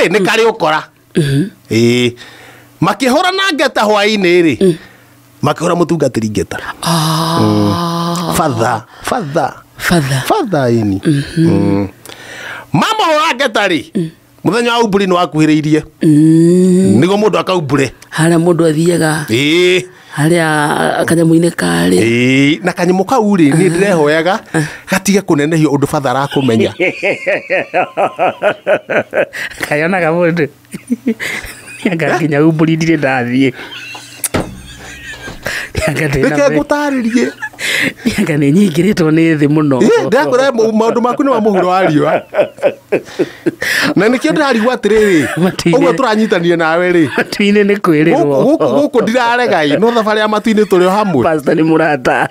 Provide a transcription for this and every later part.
nĩ karĩ ũkora makĩhũra na ngeta hwaĩ-inĩ rĩ makĩhũra mũtungatĩri ngeta father ini mama hũra ngeta rĩ muthenya wa umburi nĩ wakuhĩrĩirie nĩguo mũndũ akaumbure harĩa mũndũ athiaga harĩa kanyamũ-inĩ karĩ na kanyamũ kau rĩ nĩ ndĩrehoyaga gatige kũnenehio ũndũ father arakũmenya kayonaga mũndũ nginya umburi ndirĩ ndathiĩ reke ngũtarĩrie anga nĩ nyingĩrĩtwo nĩ thĩ mũno ndakũre maũndũ maku nĩ wa mũhuro wa riũa na nĩkĩo ndĩrarigwo atĩrĩrĩ ũguo tũranyitanire nawe rĩ matu-inĩ nĩ kwĩrĩrwo gũkũ ndiraregai no thabarĩ ya matu-inĩ tũrĩ o hamwe pastor nĩ mũrata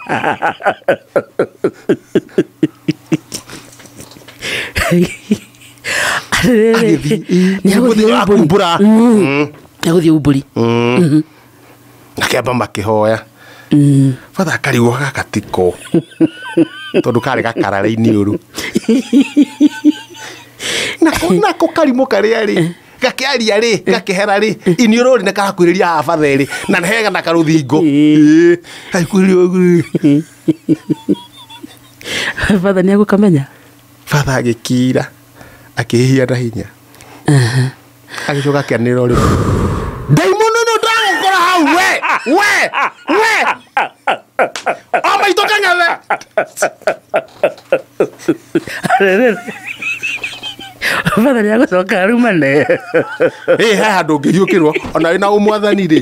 nĩagũthiĩ umburi nakĩamba makĩhoya father akarigwo gagatiko tondũ karĩ gakarara-inĩ ũru nako karimũ karĩa rĩ gakĩaria rĩ gakĩhera rĩ iniũrũ rĩ nĩ karakuhĩrĩria haha father rĩ na nĩhega na karũthingo aikuhĩrĩria ũguo father nĩ agũkamenya father agĩkira akĩhihia na hinya agĩcoka akĩanĩrĩra ũrĩmi ndaimono no ndagũkora hau we o maitũ kang'ethe father nĩ agũcoka rumane he handũ ũngĩhiũkĩrwo ona wĩna ũmwathani rĩ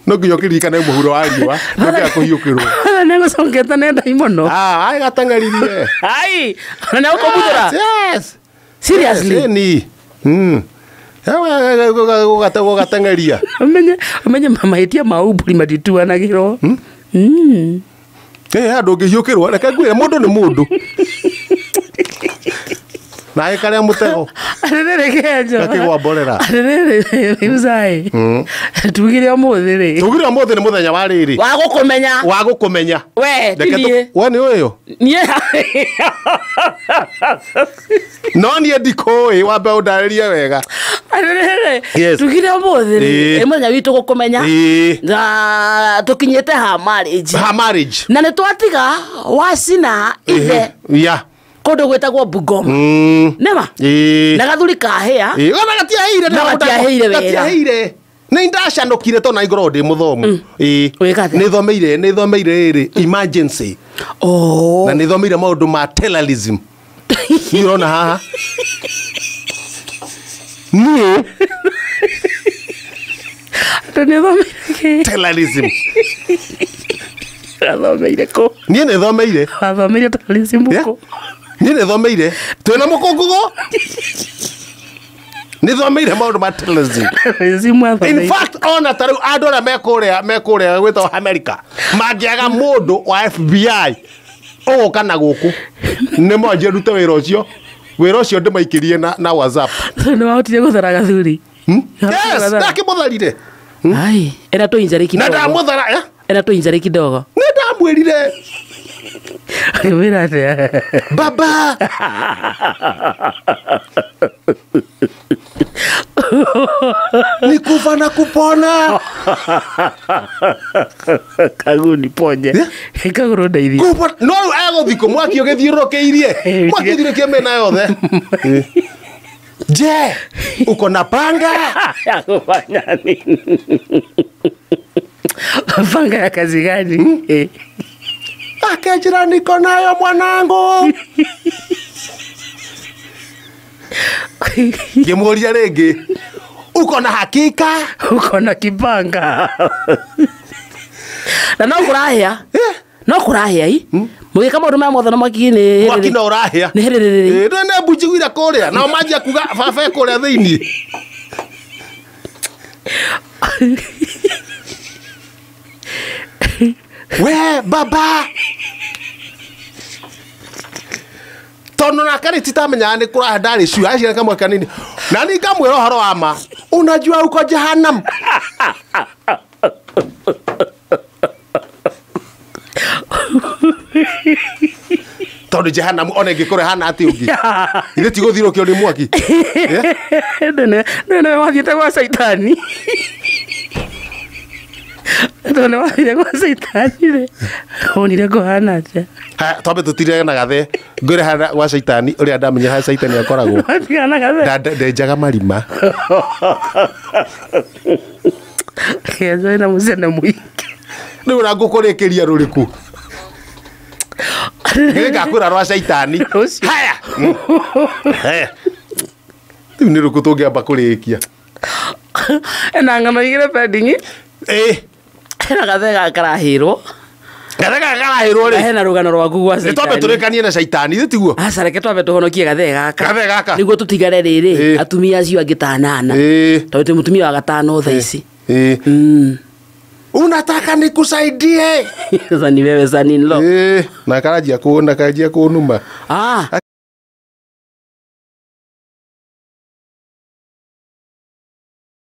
no nginya ũkĩririkane mũhuro wa riũa nĩũkĩaga kũhiũkĩrwo nĩ agũcokete nĩ ndaimono ai gateng'eririe ai na nĩ agũkũmuthũra seriously gũgateng'eria ũmenye mahĩtia ma umburi matituanagĩrwo andũ ũngĩhiũkĩrwo reke ngwĩre mũndũ nĩ mũndũ naĩ karĩa mũtego gakĩgwa mborera tugire ũmũthĩ rĩ nĩ mũthenya wa rĩrĩ wa gũkũmenya we nĩ ũyũ no niĩ ndikũĩ wambe ũndarĩrie wega tugire ũmũthĩ rĩ mũthenya witũ gũkũmenya na tũkinyĩte ha marriage na nĩ twatiga wacina ithe kũndũ gwĩtagwo Bungoma nĩma na gathuri kahĩa gatiahĩire nĩ ndacanũkire tondũ na igũrũ ndĩ mũthomu nĩ thomeire rĩrĩ emergency na nĩ thomeire maũndũ ma terrorism nĩ ũrona haha niĩ terrorism athomeire kũ niĩ nĩ thomeire athomeire terrorism kũ niĩ nĩ thomeire twĩna mũkũngũgũ nĩ thomeire maũndũ ma terrorism in fact ona tarĩu andũ arĩa mekũrĩa gwĩtwo America mangĩaga mũndũ wa FBI ũgũka na gũkũ nĩ mwanjie rute wĩra ũcio ndĩmaikĩrie na WhatsApp nĩ wahotire gũthara gathuri yes ndakĩmũtharire ai era tũinjarĩ kidogo na ndamũthara era tũinjarĩ kidogo nĩ ndamwĩrire wĩra atĩa baba ni kufa na kupona kaguni ponye kagũrũ ndeithia no egũthikũ mwaki ũgĩthiũrũrũkĩirie mwaki ũthiũrũrũkie mĩena yothe je uko na panga ya kufanya nini panga ya kazi gani akajira niko nayo mwanangu Kimuria rĩngĩ uko na hakika uko na kipanga na no kũrahĩa no kũrahĩa i mũgĩ kama ũndũ maya mothe na mwaki no ũrahĩa nĩ mbunjiguire kũrĩa nao manjia kuga baba kũrĩa thĩinĩ we baba tono na kari titamenya ni kura ndari shu acia kamwe kanini na ni ngamwira horo wa ma unajua uko jehanamu tondu jehanamu ona ingikore hana ati ungi ile tigo thiro kio ni mwaki nene wathiete gwa Saitani tone wathiete gwa Saitani re onire kuhana atia twambe tutire na gathe ngore hana gwa Saitani uri andamenya ha Saitani akoragwo atigana gathe ndenjaga marima kezo ina musene mwingi ni ura ngukurikiria ruriku ngire gakwira rwa Saitani haya haya ni ruku tungiamba kurikia ena ngano igire pending ena gathe gakarahirwo gathe gakarahirwo ri hena rugano rwaku gwa Saitani twambe turekanie na Saitani tiguo acareke twambe tuhonokie gathe gaka niguo tutigare riri atumia acio angitanana tondu mutumia wa gatano thaa ici unataka nikusaidie sasa ni wewe sanilo na karajia kunuma